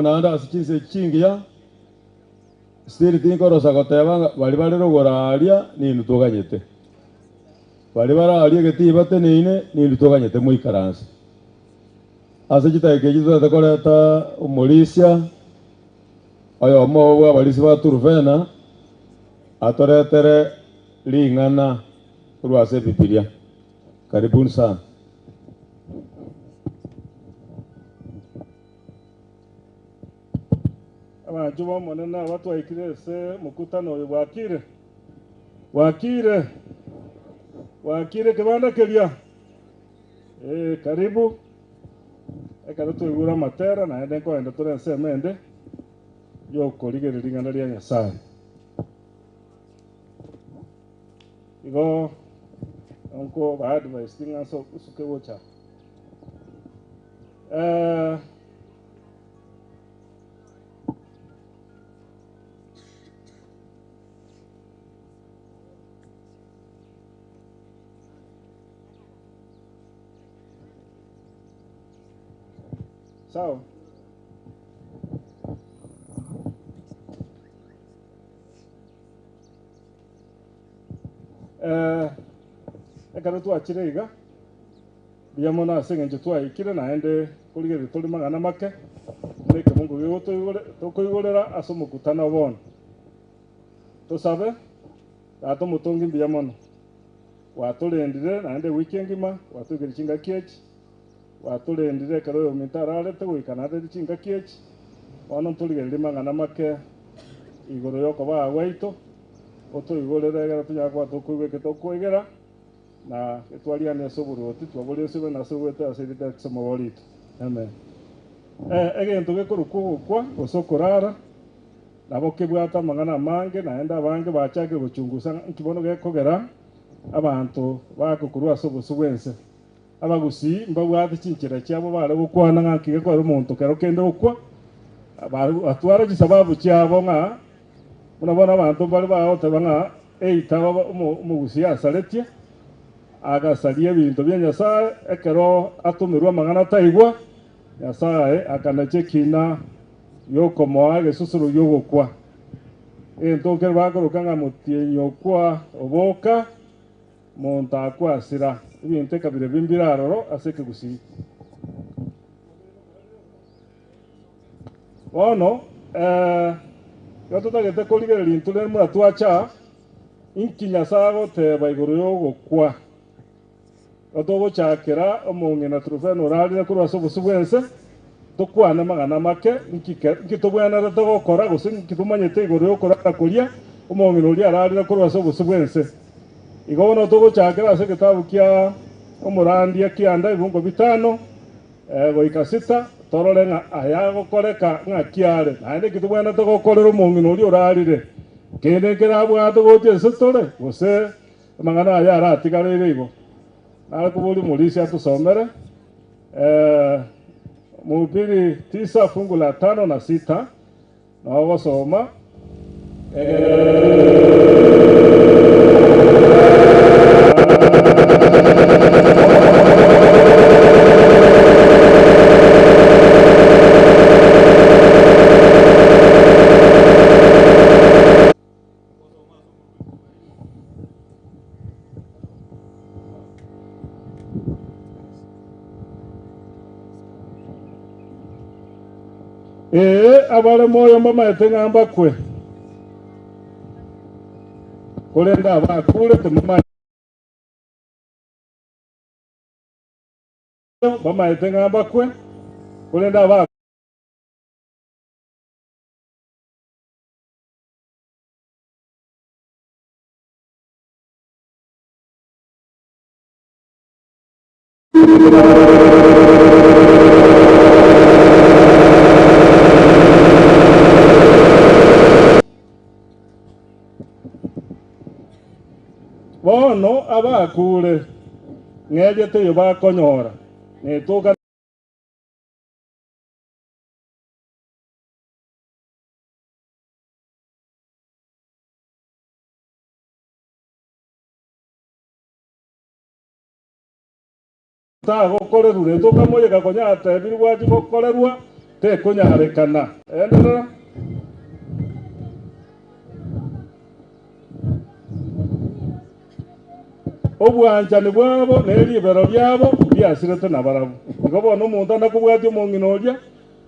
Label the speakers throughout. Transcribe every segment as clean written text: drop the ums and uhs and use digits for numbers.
Speaker 1: Naanda asikize chingia stiri tinkoro sakoteba bali rogora aria ni ntuganyete bali aria getibate nine ni ntuganyete muikaranse ase chitaike jitete koreta umulisia ayo mobwa bali siba turvena atoretere lingana ruase Biblia. Karibuni sana.
Speaker 2: Juma mwanana watu waikire se mkutano wakire kibanda kelia karibu ekado tuigura matera na ende ko ende turense mende yo koligere lingana lya Nyasaye igo onko ba advice tinga so usuke wocha sawa ekado tuachire iga biyamona asengenje twaikire naende kuligere tuli magana make mureke Mungu gigo tukoigorera ase omokutano bono tusabe ato mutongi biyamona waturendire naende wiki ngima watugire chinga kiechi waturendire kero yo mintarare tugoikana de chinga kiechi ono tuligere magana make igoro yoko ba waito otoigorera gara tunyakwa tukuigeke tukuigera na etwalia ne soburuti twabole sibe na sobete asirite kusomorito amen egento gekorukugukwa osokorara nabo kibwata amang'ana mange naende abange bachake gochungusa nkibono gekogera abanto bagokorwa ase obosu bwense abagusii mbabwate chinchera chiabo bare gokwana ng'aki gekorera omonto kero kende gokwa batwara chisababu chiabo ng'a buna bona abantu bari bagoteba ng'a eitaba omogusii asaretie agasaria ebinto bia Nyasaye ekero atomerwa amang'ana taigwa Nyasaye akanache ekina yokomoa egesusuru giogokwa egento kere bakoroka ng'a motienyi okwa oboka monto akwasira ebinto ekabire bimbire aroro ase ekegusii bono igo totagete korigereria intwe rero muna twacha inki Nyasaye agoteba igoro yogokwa otogochakera omong'ina Trofena orarire korwa ase obosu bwense tokwane amang'ana make nki tobwenerete gokora gose nki tomanyete igoro yokorara koria omong'ina oria ararire korwa ase obosu bwense igo bono togochakera ase egetabu kia omorandia kianda ebiongo 5 goika 6 torore ng'a aya gokoreka ng'aki are naende nki tobwenete gokorera omong'ina oria orarire kende kerabwate gocha ase tore gose amang'ana aya aratigareire igo nare kobori morisi atusomere Mhubiri 9 fungu la 5 na 6 na ogosoma abare moyo mbamaete ng'amba kwe korenda abakure temama bamaete ng'amba kwe korenda aba bono abakure ng'egete yo bakonyora netoka tagokorerwa netoka moyega konyatebirwa gokorerwa tekonyarekana enderera obwanchani bwabo neribero ryabo biasirete nabarabu igo bono omonto anakobwatia omong'ina oria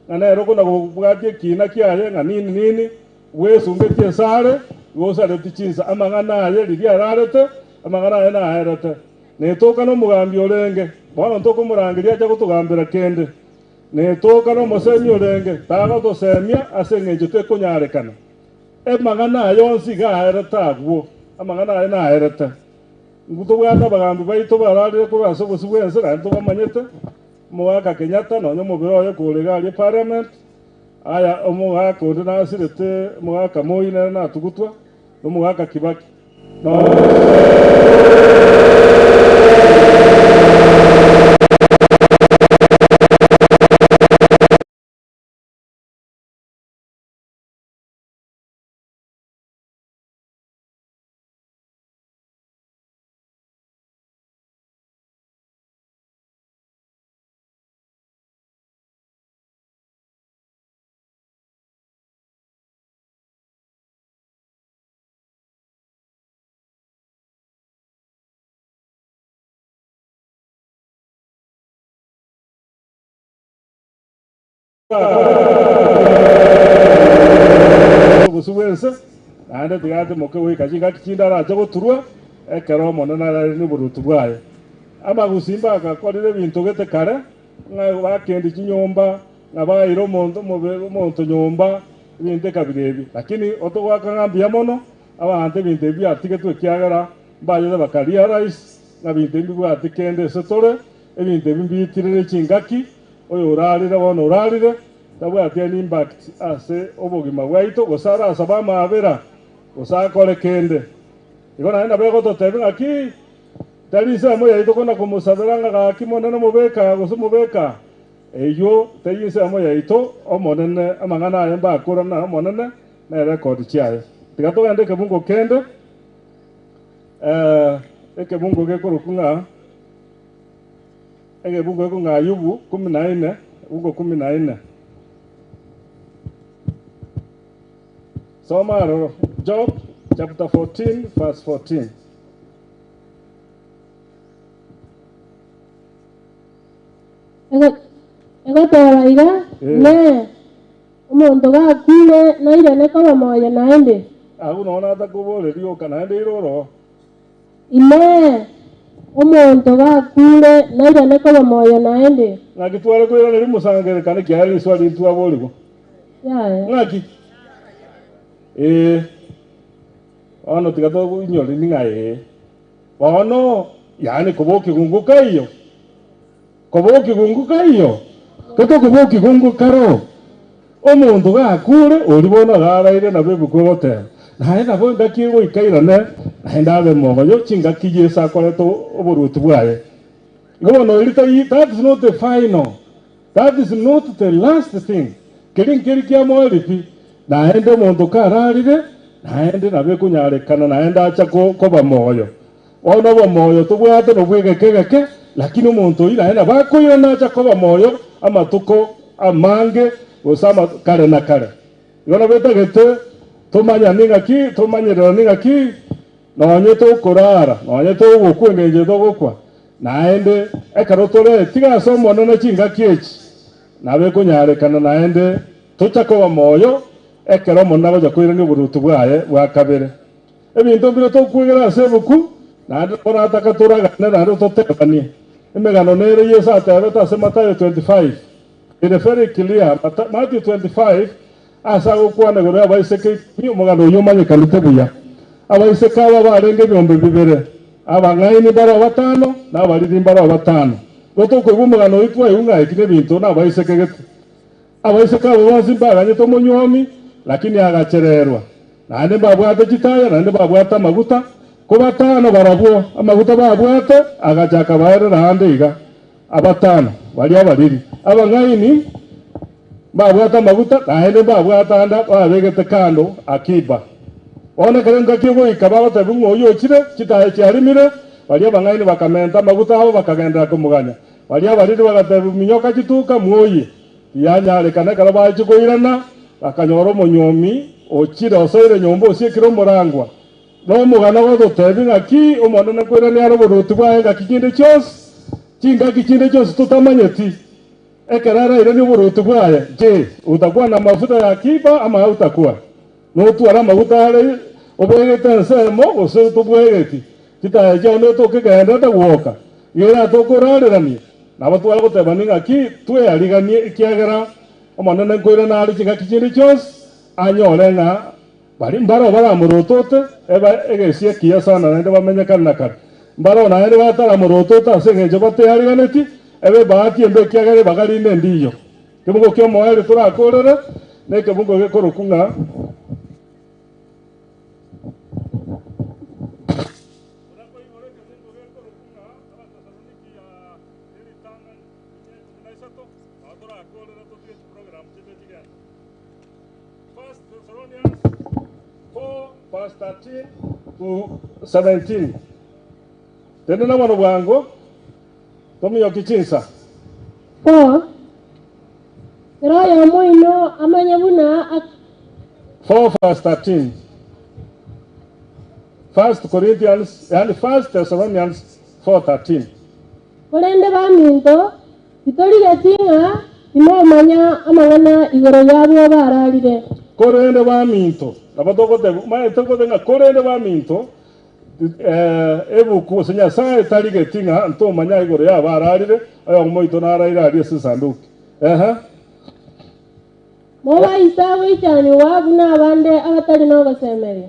Speaker 2: ng'a nero kona gobwatia ekina kiaye ng'a nini bwesungetie esare gosareti chinsa amang'ana aye riria ararete amang'ana aye naerete netoka na omogambi orenge bono ntokomorangeria acha gotogambera kende netoka na omosemi orenge tagotosemia ase eng'encho tekonyarekana amang'ana aye onsi iga aerete agwo amang'ana aye naerete tobwate abagambi baito bararire korwa ase obosu bwense naende tobamanyete omogaka Kenyatta nonya omobere oyo korega aria parliament aya omogaka onde nasirete omogaka Moi nere natugutwa na omogaka Kibaki obosu bwense naende tigate moke goikachiga kichinde arache goturwa ekero omonene arare na oboruti bwaye amagusii mbagakorire ebinto gete kare ng'a bakendi chinyomba ng'a bagaire omonto nyomba ebinto ekabire ebi lakini otogwaka ng'a mbuya mono abanto ebinto ebi biatigetwe ekiagera mbayete bakaria rice ng'a binto ebi bibwati kende ase tore ebinto ebi mbiitirire chingaki oyo orarire bono orarire tabwati an impact ase obogima bwaitu gosara asaba amabera gosakore kende igo naenda bego totebi ng'aki tari nsemo yaitu kona kumusabera ng'agaki monene mubeka gose mubeka eyo tari nsemo yaitu omonene amang'ana aye mbakora na omonene na record chiaye tiga togende ekebungo kende ekebungo gekoroku ng'a ekebungo eko ng'a Ayubu 14 bungo 14 soma ro Job chapter 14 verse 14.
Speaker 3: Ego toraira ne umuntu gakule naire ne kaba moya naende
Speaker 2: Agu nona atakubole rio kana ende iroro
Speaker 3: ine umuntu gakule naire ne kaba moya naende
Speaker 2: ngakitwara kwira neri musangere kana kyali swali twaboligo
Speaker 3: ya
Speaker 2: ngaki ono tigato inyori ningae ono yani kuboki gunguka iyo Toto kuboki gungukaro omuntu gakure oribona garaire na bebukote naye nabo ngakirwo ikairane naye ndabe moyo chingakije sakoreto oborutu bwaye ngono ilita that is not the final, that is not the last thing kiri kia moeripi naende omuntu kararire naende nabe kunyarekana naende acha koba moyo ono bo moyo tubwate no bwegekegeke lakini omuntu ira bakoira nacha koba moyo amatuko amange osama kare na kare yona betagete tumanya ningaki tumanyerera ningaki nonye to kurara nonye to gukwengeje to gukwa naende ekarotore tiga somo none chingaki echi nabe kunyarekana naende tucha koba moyo ekero monna baja kwira ni burutu bwaye bwa kabere ebintu biro to kwigera sebuku naende kora atakatura na ndo totekanie emegano nere Yesu atabeta se Matthew 25 it is very clear Matthew 25 asa gukwana gore abaiseke ni umugano yumanye kalite buya abaiseka aba barenge byombe bibere abang'aini bara batano na abariri bara batano goto ko umugano witwa yunga ikine bintu na abaiseke gete abaiseka abo bazimbaganye to munyomi lakini agachererwa nande babwate chitaya nande babwate maguta ko batano barabwo amaguta babwate agachaka bayere hande iga abatano bali abariri abang'aini babwate amaguta nande babwate anda babegete kando akiba ona karenga kigo ikababa tabungo yochire chitaye cyarimire bali abang'aini bakamenta amaguta abo bakagenda kumuganya bali abariri bagatebu minyoka chituka mwoyi yanyare kana karaba chikoirana akanyoro munyomi ochire osoire nyombo osikiro murangwa no mugana go dotebi ngaki umuntu nakwira ni aroborutu bwaye ngakikinde cyose kinga kikinde cyose tutamanyeti ekarara ire ni burutu bwaye je utakuwa na mafuta ya kiba ama utakuwa no tuara mafuta ale obegete nsemo ose tubwegeti kitaje no tokegenda taguoka yera tokorarerani nabatwara gotebani ngaki twe ariganie ikiagera omuntu nakwira na ari kinga kikinde cyose anyore nga bari mbaro baramurotote eba egesie kia sana nende bamenyekana nakare mbaro naende batara murotote asengeje bate ariganeti ebe bahati embe kiagere bagarinde ndiyo kimugo kyo moere turakorere neke bungo gekorokunga Verse 13 to 17. Tena mwana bwango tomi yokichinsa
Speaker 3: 4 Roho ya moino amanyabuna
Speaker 2: 4 verse 13. 1 Corinthians and 1 Thessalonians 4:13.
Speaker 3: Kolende baminto itori yatinga imomanya amangana igoro yabo bararire
Speaker 2: Korende baminto abatoko te mai toko tenga korende baminto ebuku senya sai tarigetinga nto manya igoro ya bararire ayo moito naraira ari sisanduki
Speaker 3: moba isawe cyane wabuna abande abatari no basemerye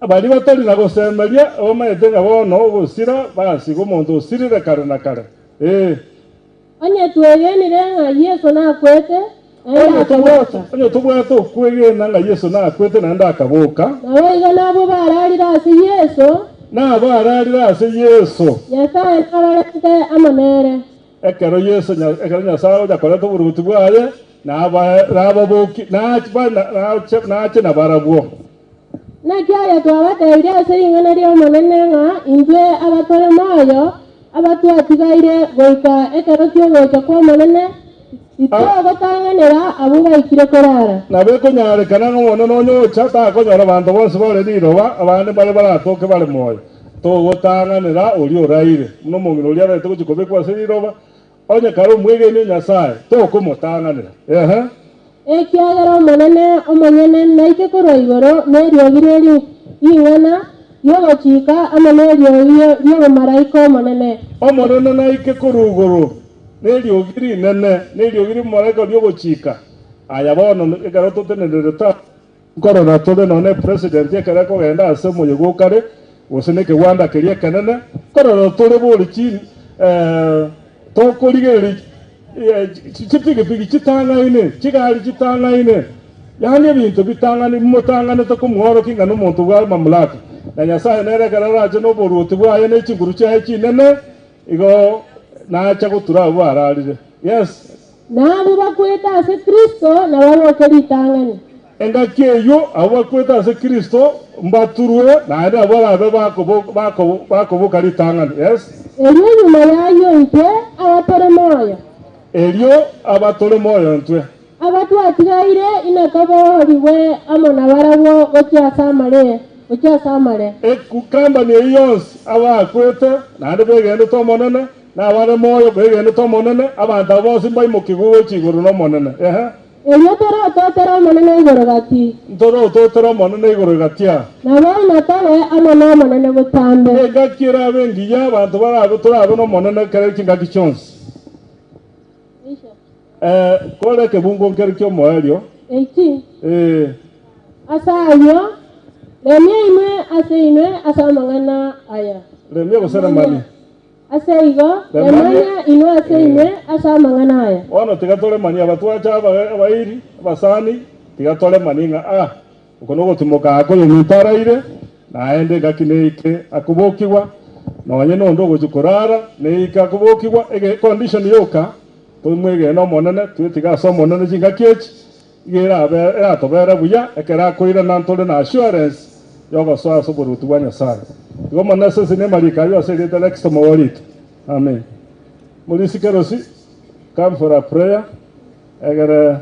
Speaker 2: abari batari na gosemeria omaetenga bono gusira basi go muntu usirire kare na kare
Speaker 3: anye tuegenire nga Yesu na kwete
Speaker 2: onye tubwate okwegena nga Yesu nakwete naende akabuka
Speaker 3: nabo igo nabo bararire ase Yesu
Speaker 2: nabo ararire ase Yesu
Speaker 3: Nyasaye nabarete amonere
Speaker 2: ekero Nyasaye ojakorete oboruguti bwaye nababoki nache nabarabwo
Speaker 3: nakiaye twabatebire ase ring'ana ria omonene ng'a intwe abatolemayo abatwatigaire goika ekero kia ogocha kwa omonene itogotang'anera abo baikire korara
Speaker 2: nabekonyarekana ng'omono nonyocha takonyora abanto bonse bare riroba abande bare baratoke bare moyo togotang'anera oria oraire muno omong'ina oria arete gochi kobekwa ase riroba onye kare omwegeni Nyasaye tokomotang'anera
Speaker 3: ekiagera omonene omonyene naike korwa igoro neriogi ring'ana riogochika amo neriogi riomomalaika omonene
Speaker 2: naike korwa igoro neriogi rinene neriogi rimomalaika riogochika aya bono ekero totenerere nkorora tore none president ekero ekogenda ase omoyego kare gose na ekegwanda keria ekenene korora tore borichi tokorigereria chipigipigi chitang'aine chigari chitang'aine yani ebinto bitang'ane motang'anete komworoki ng'a nomonto bwa mamlaka na Nyasaye nerekera rache noboruoti bwaye na echinguru chiaye chinene igo nacha gotura abo ararire yes
Speaker 3: nabo bakweta ase Kristo nababoke ritang'ani
Speaker 2: engaki eyo abo bakweta ase Kristo mbaturwe naende abo arabe bakoboka ritang'ani yes
Speaker 3: erio enyuma yayo intwe abatolemayo
Speaker 2: erio abatolemayo ntwe
Speaker 3: abatwatigaire inakabooribwe amo nabarabwo gochiasamare
Speaker 2: ekukambani eyi yonsi abakwete naende begendete omonene nabare moyo begendete omonene abantu abo bose mbaimokigu gochi igoro nomonene
Speaker 3: erio torototera omonene igoro gati
Speaker 2: ntorototera omonene igoro gatia
Speaker 3: nabo inatabe amo nomonene botambe
Speaker 2: engaki erabe engiya abantu barabe torabe nomonene kere chingaki chionsi kore kebungo nkeri kiomoerio
Speaker 3: eki asayo remia imwe ase inwe ase amang'ana aya
Speaker 2: remia gosera mani
Speaker 3: ase igo remanya inwe ase inwe ase amang'ana aya
Speaker 2: ono tigatore mani abatwacha abairi abasani tigatore mani ng'a uko nogotimoka akoyo mitaraire naende ngaki neike akubokigwa nonye nondo gochikorara neike akubokigwa ege condition yoka tumwegena omonene twitiga ase omonene chingaki echi eratobere buya ekero akoire nantore na assurance yogosoa ase oboruti bwa Nyasaye igo omonene sese nemarika ayo ase erieta next mowarito amen morisikerosi come for a prayer egere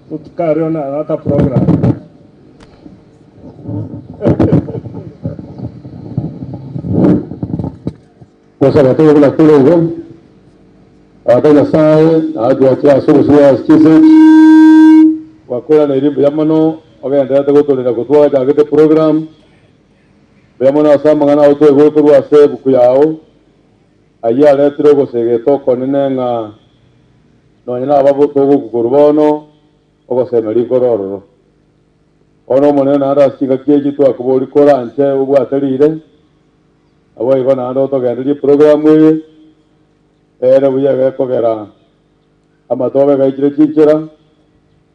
Speaker 2: tutukare na another program
Speaker 1: Cosa todo con la tuya, ata Nyasaye aduakia asubuhi asikize wakwera na irimbo yamano ogenda gutolera gutwa jagete program bemona asamangana auto egoko rwase buku yao aya retro gosegeto konene nga nonyina ababo togo kukurbono ogosemeri kororo ono monene ara singa kieji to akubori koranche ubwaterire abo igona ando to genderi program we era buya gekogera amatobe gaikire chichera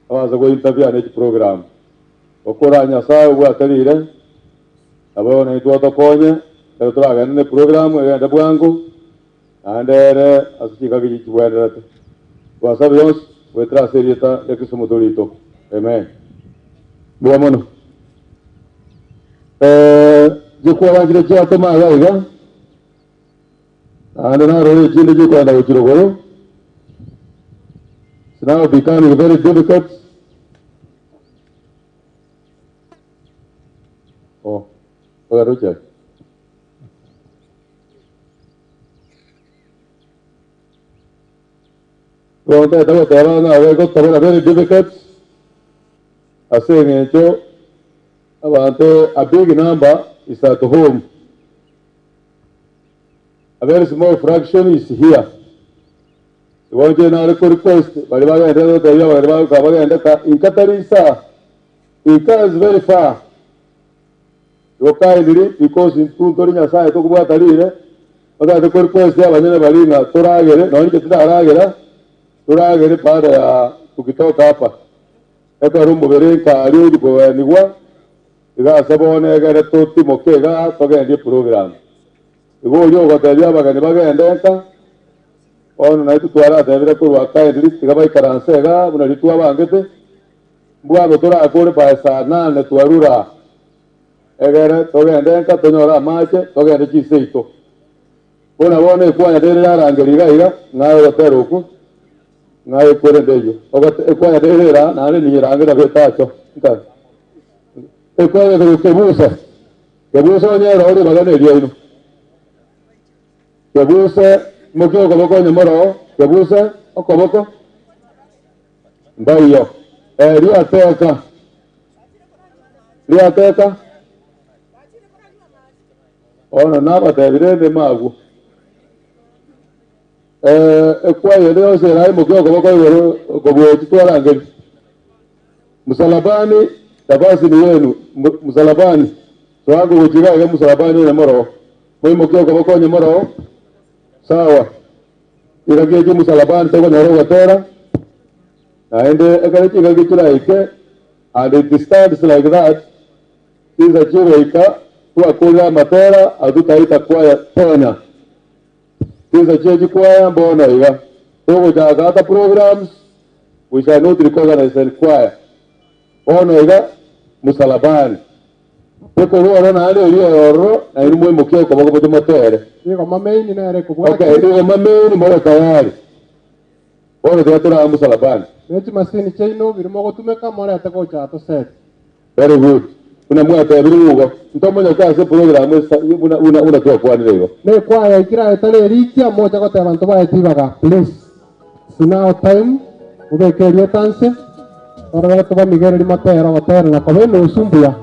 Speaker 1: abaza go interview ane program okora Nyasaye ubwaterire abo na itwa tokonye pero turagane program egenda bwangu andere asika giji bwerete wasabe yos wetra serieta ekisomo dolito amen buamono jikwa wangire chia toma gaiga ande na role chinde jikwa na uchirogoro it's now becoming very difficult Pagarucha. Well, that was very difficult. I say, a big number is at home. A very small fraction is here. The one general request, but in Katarisa, Ika is very far. Because in Tuntorinya Sai took about a leader, but I request there was never Balina, Toragere, no, Toragere, Pada ukitoka hapa eka rumbo bereka ali ujiboanigwa igasabone gare tutimo kega togendie program igo lyo goteria bagani bagendeka ono na itutwara tebire kurwa kind list gaba ikaransega buna litwa bangete bwabo tora akore paisa nane twarura egere togendeka tonyora mache togende chiseito bona bone kwanya dere yarangeriga iga ngayo goteruku ngayo kore ndeyo ogote kwanya dere ra nane ni rangira betacho nka kwanya de kebusa nyero ori bagane rio ino kebusa mokyo koboko nyamoro kebusa okoboko mbayo riateka ona naba tebirende magu ekwaye leo serai mokyo koboko igoro koboti twarangeri musalabani tabasi ni yenu musalabani twangu kujiga ya musalabani na moro moi mokyo koboko nyamoro sawa irageje musalabani tego nyoro gatera aende ekalechi gagitura ike and it stands like that is a jiweika tuakula matera adutaita kwaya tena is a jeji kwaya mbona iga togo jagata programs we shall not recognize the choir ono iga musalabani peko ruoro na ale oro na irumo mokyo ko bogo motere
Speaker 4: Digo mameini na ere kubwa.
Speaker 1: okay digo mameini mora tayari ono teatro musalabani
Speaker 4: Mechi masini chaino birimo gotumeka mora atako chato set.
Speaker 1: very good una mwata birugo ntomonya kaze program una kwa kwani leo
Speaker 4: Ne kwa ya ikira etale rikia moja ko tabantu ba etibaga please. Sinao time ubekeria tanse. Ora to ba Miguel di Matera gotera na kobeno usumbia.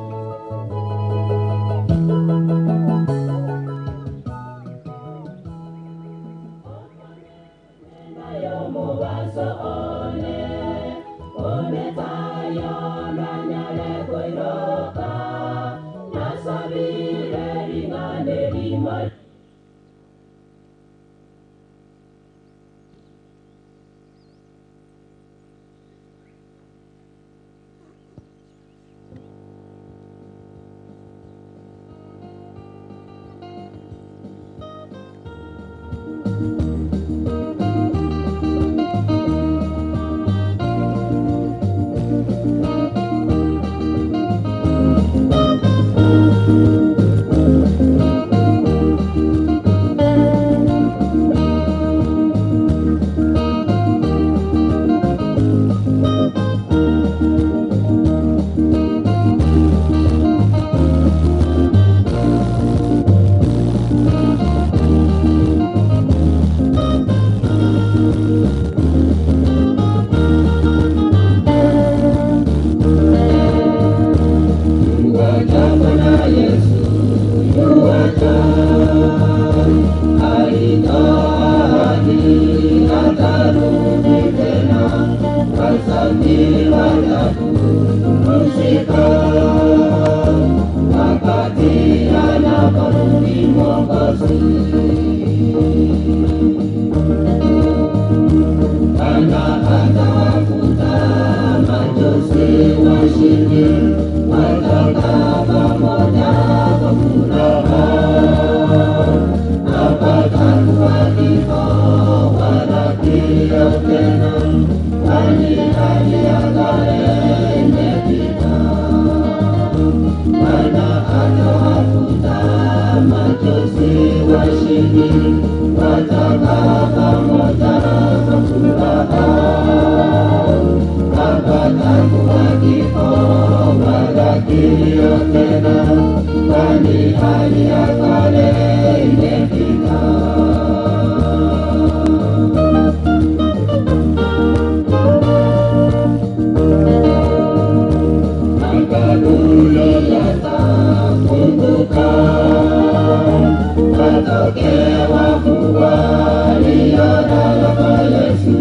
Speaker 5: Yesu,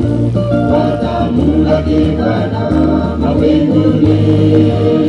Speaker 5: watamulaki Bwana mawinguni.